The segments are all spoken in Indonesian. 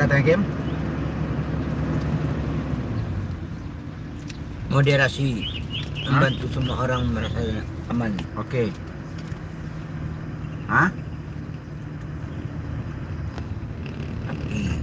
kata game? Moderasi, Hah? membantu semua orang merasa aman. Oke. Hah? Tapi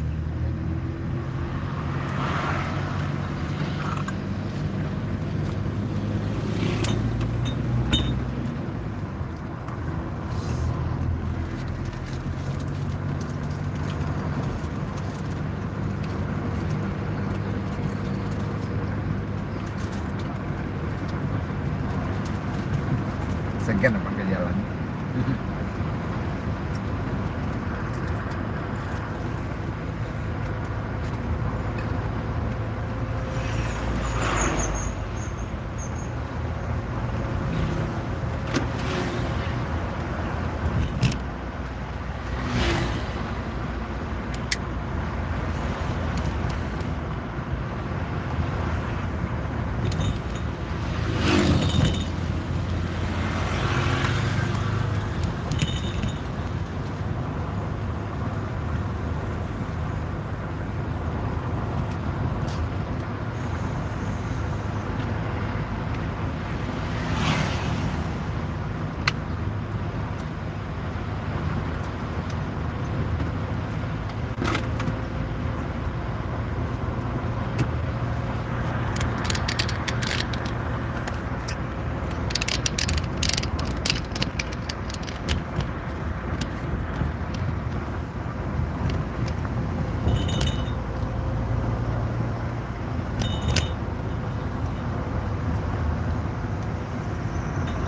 Segan apa ke jalan?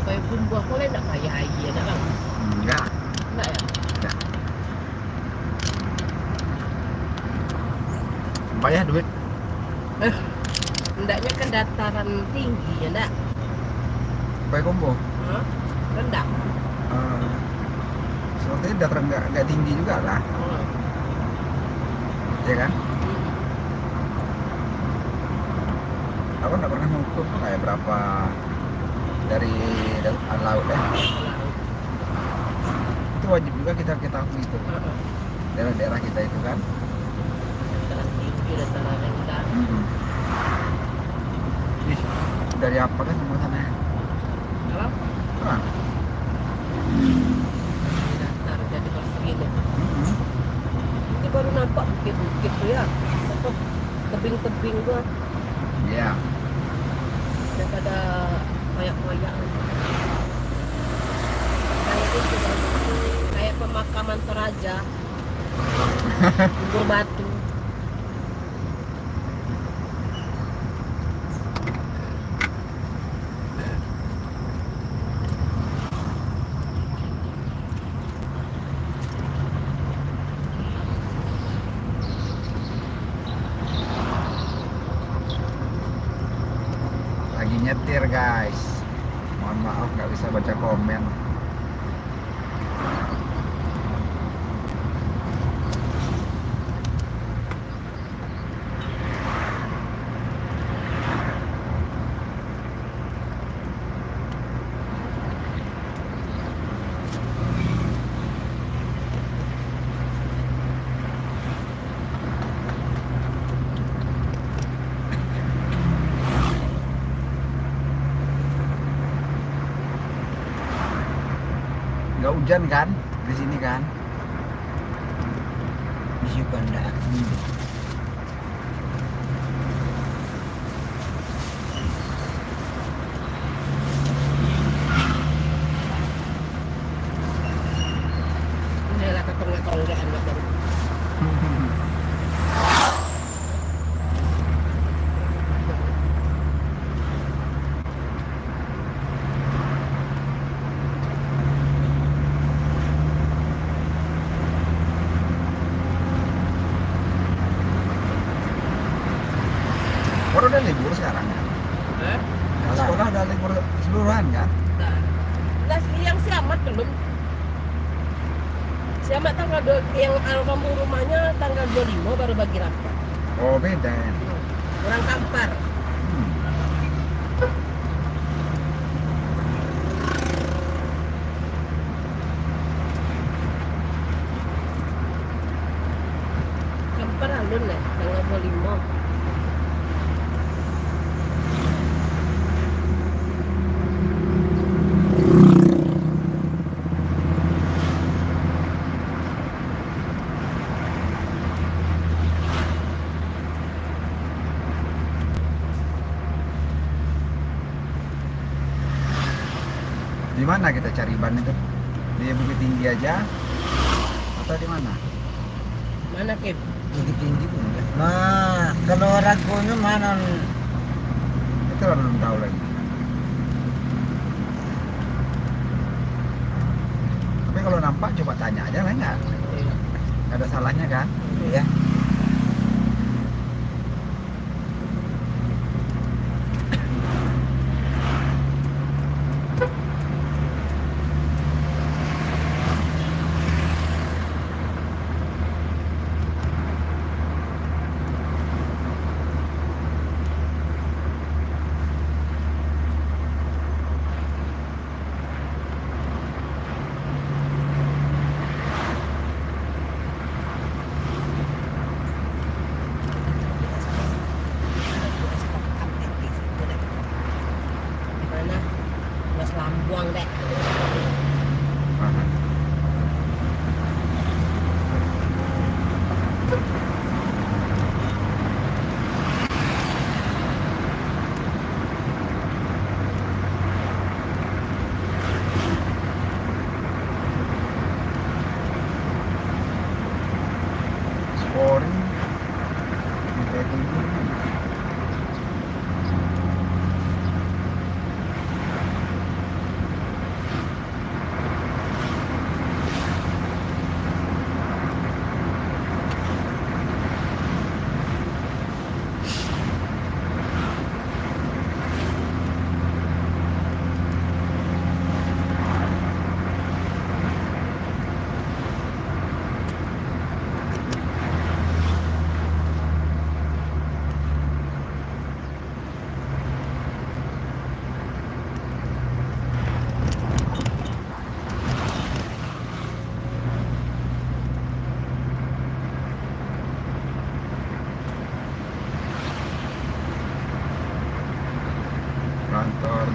Kayak bumbu aku lah nak kaya air nak bang. Enggak. Nak ya? Enggak. Bayar duit. Hendaknya kan dataran tinggi ya nak? Bayar combo. Hah? Rendah. Sepertinya dataran enggak tinggi juga lah, ya kan? Aku enggak pernah mengukur kayak berapa dari laut ya. Itu wajib juga kita ketahui itu daerah-daerah kita itu kan. Dataran tinggi, dataran rendah. Ih, dari apa kan semua sana ya? Kalau Kurang. datar jadi bersegini. Ini baru nampak bukit-bukit tuh ya. Apa tebing-tebing gua Iya. daripada koyak-koyak. Kayak itu Bang. Kayak pemakaman Toraja. Kubur batu. Lagi nyetir guys. Mohon maaf nggak bisa baca komen. Nggak hujan kan di sini kan? Isi enggak. Ini lah ketonggak-tonggaan macam. Orang udah libur sekarang kan? Hah? Sekolah udah libur keseluruhan kan? Nah, yang siamat belum. Siamat tanggal yang kampung rumahnya tanggal 25 baru bagi rapat. Oh beda. Orang Kampar. Kampar alun ya, tanggal 25. Di mana kita cari ban itu? Di Bukit Tinggi aja atau di mana? Mana Kim? Bukit Tinggi pun ya. Nah, kalau ragunya mana? Itu lah belum tahu lagi. Tapi kalau nampak coba tanya aja lah, nggak Iya. ada salahnya kan? Ya. Di mana? Mas Lambuang deh. Mana? Scoring kayak gini. Kantor.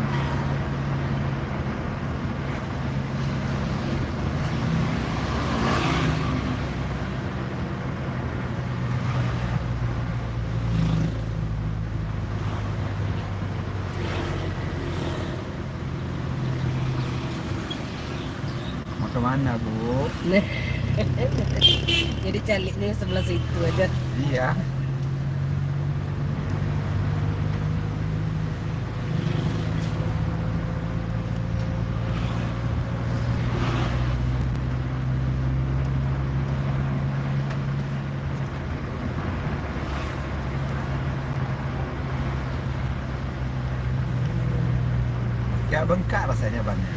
Mau kemana Bu? Nih. Jadi calik nih sebelah situ aja. Iya. Kayak bengkak rasanya bannya.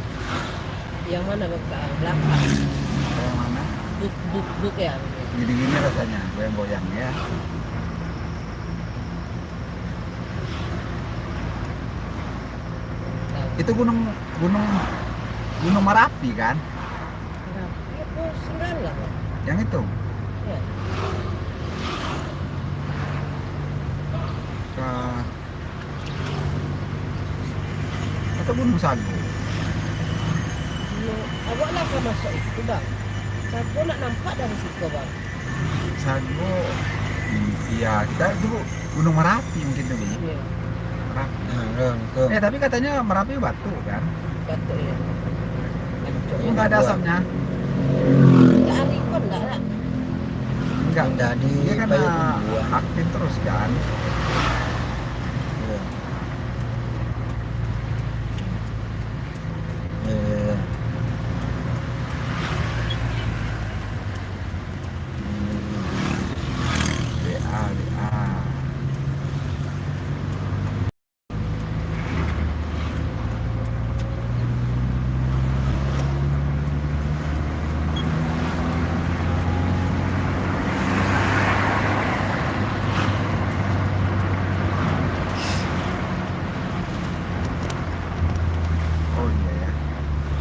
Yang mana bang? Ke belakang. Kayak mana? Buk ya. Gini-gini rasanya, goyang-goyang ya. Itu gunung gunung Gunung Merapi kan? Ya pos segala. Yang itu. Ya. Ke atau Gunung Sagu. Awak lah kan masuk itu bang. Saya nak nampak dari situ bang. Sagu. Iya, kita itu Gunung Merapi mungkin tuh. Bi. Iya. Merapi. Nah, ke Tapi katanya Merapi batu kan? Batuk ya. Enggak ada asapnya. Enggak arifan enggak ada. Enggak. Tadi Dia kan kayak buah. aktif terus kan. Ya. Eh. WA. Oh iya ya.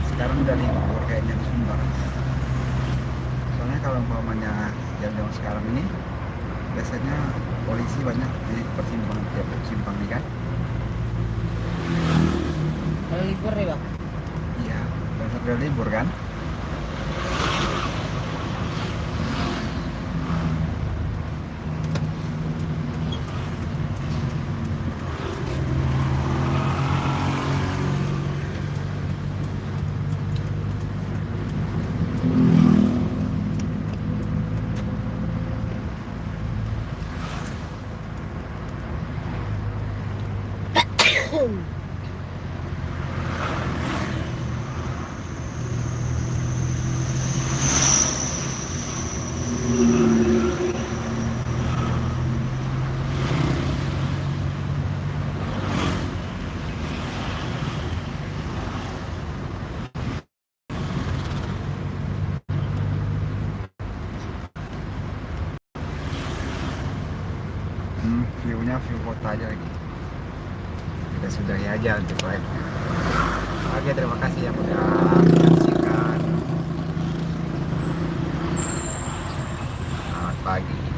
Sekarang udah libur kayaknya di Sumbar. Soalnya kalau umpamanya jam-jam sekarang ini biasanya polisi banyak di persimpangan tiap simpang nih kan. Kalau libur nih bang. Iya, dan sudah libur kan. View-nya view kota aja lagi. Kita sudahi aja untuk live-nya. Oke, terima kasih yang udah menyaksikan. Selamat pagi.